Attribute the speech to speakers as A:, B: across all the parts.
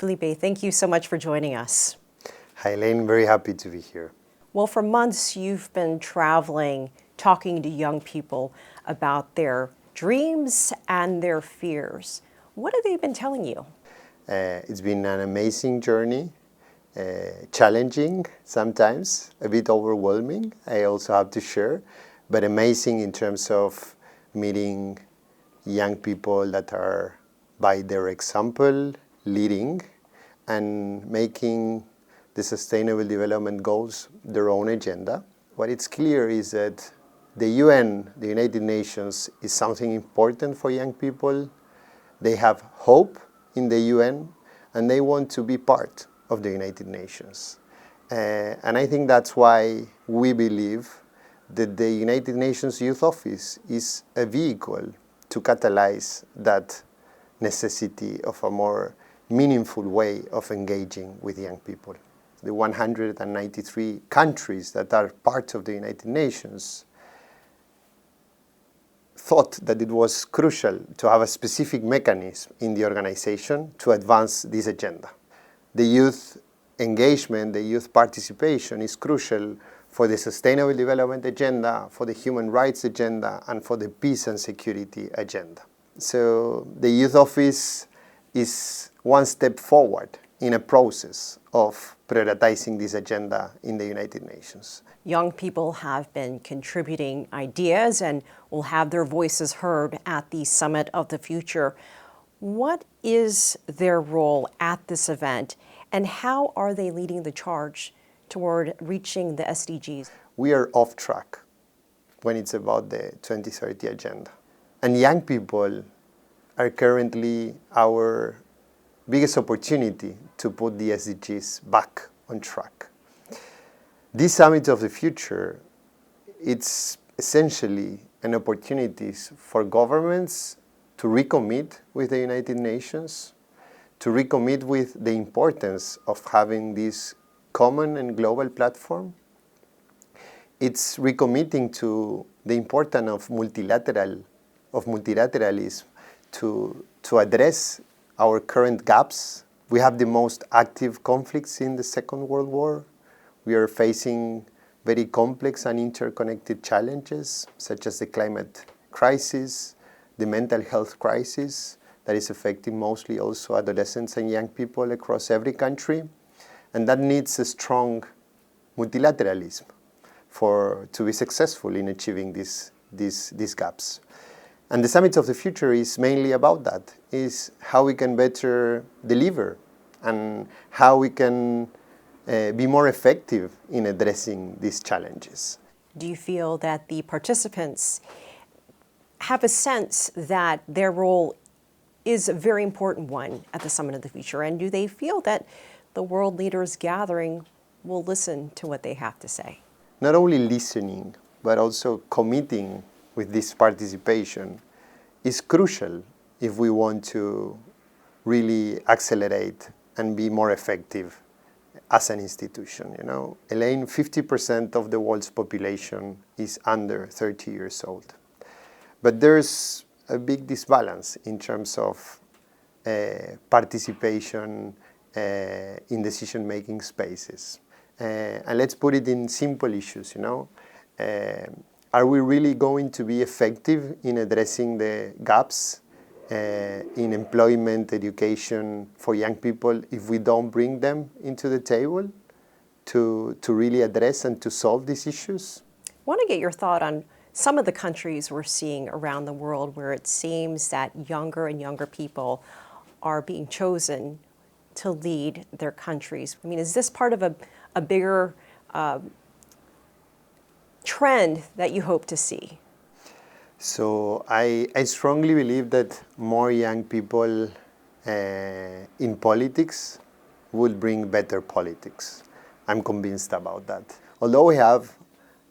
A: Felipe, thank you so much for joining us.
B: Hi, Elaine. Very happy to be here.
A: Well, for months, you've been traveling, talking to young people about their dreams and their fears. What have they been telling you?
B: It's been an amazing journey, challenging sometimes, a bit overwhelming, I also have to share, but amazing in terms of meeting young people that are, by their example, leading and making the Sustainable Development Goals their own agenda. What it's clear is that the UN, the United Nations, is something important for young people. They have hope in the UN, and they want to be part of the United Nations. And I think that's why we believe that the United Nations Youth Office is a vehicle to catalyze that necessity of a more meaningful way of engaging with young people. The 193 countries that are part of the United Nations thought that it was crucial to have a specific mechanism in the organization to advance this agenda. The youth engagement, the youth participation is crucial for the Sustainable Development Agenda, for the Human Rights Agenda, and for the Peace and Security Agenda. So the Youth Office is one step forward in a process of prioritizing this agenda in the United Nations.
A: Young people have been contributing ideas and will have their voices heard at the Summit of the Future. What is their role at this event, and how are they leading the charge toward reaching the SDGs?
B: We are off track when it's about the 2030 agenda. And young people are currently our biggest opportunity to put the SDGs back on track. This Summit of the Future, it's essentially an opportunity for governments to recommit with the United Nations, to recommit with the importance of having this common and global platform. It's recommitting to the importance of multilateralism to address our current gaps. We have the most active conflicts in the Second World War. We are facing very complex and interconnected challenges, such as the climate crisis, the mental health crisis that is affecting mostly also adolescents and young people across every country. And that needs a strong multilateralism to be successful in achieving these gaps. And the Summit of the Future is mainly about that, is how we can better deliver and how we can be more effective in addressing these challenges.
A: Do you feel that the participants have a sense that their role is a very important one at the Summit of the Future? And do they feel that the world leaders gathering will listen to what they have to say?
B: Not only listening, but also committing with this participation is crucial if we want to really accelerate and be more effective as an institution. You know, Elaine, 50% of the world's population is under 30 years old. But there's a big disbalance in terms of participation in decision-making spaces. And let's put it in simple issues, you know. Are we really going to be effective in addressing the gaps in employment, education for young people if we don't bring them into the table to really address and to solve these issues?
A: I want to get your thought on some of the countries we're seeing around the world where it seems that younger and younger people are being chosen to lead their countries. I mean, is this part of a bigger trend that you hope to see?
B: So I strongly believe that more young people in politics will bring better politics. I'm convinced about that. Although we have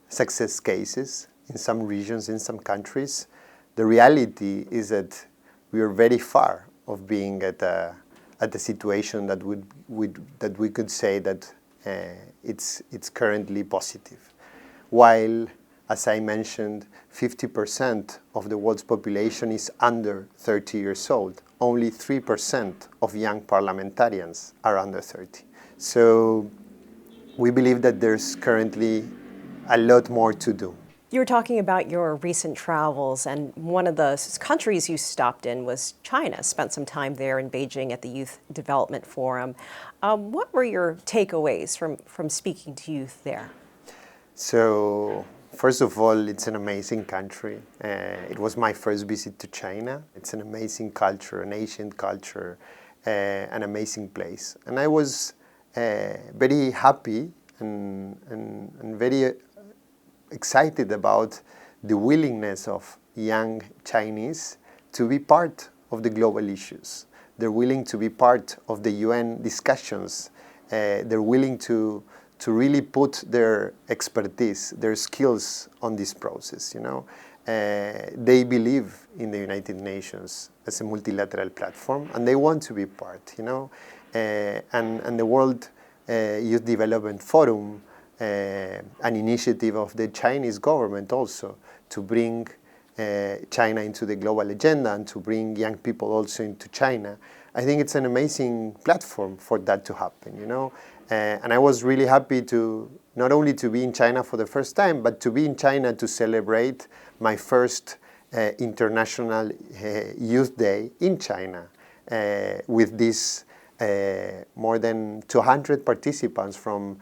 B: success cases in some regions, in some countries, the reality is that we are very far of being at a situation that we could say that it's currently positive. While as I mentioned, 50% of the world's population is under 30 years old. Only 3% of young parliamentarians are under 30. So we believe that there's currently a lot more to do.
A: You were talking about your recent travels, and one of the countries you stopped in was China. Spent some time there in Beijing at the Youth Development Forum. What were your takeaways from speaking to youth there?
B: So, first of all, it's an amazing country. It was my first visit to China. It's an amazing culture, an ancient culture, an amazing place. And I was very happy and very excited about the willingness of young Chinese to be part of the global issues. They're willing to be part of the UN discussions. They're willing to really put their expertise, their skills on this process. They believe in the United Nations as a multilateral platform, and they want to be part. And the World Youth Development Forum, an initiative of the Chinese government also to bring China into the global agenda and to bring young people also into China. I think it's an amazing platform for that to happen, And I was really happy to not only to be in China for the first time, but to be in China to celebrate my first International Youth Day in China with this more than 200 participants from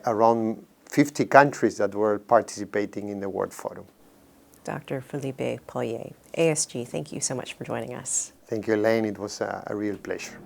B: around 50 countries that were participating in the World Forum.
A: Dr. Felipe Paullier, ASG, thank you so much for joining us.
B: Thank you, Elaine. It was a real pleasure.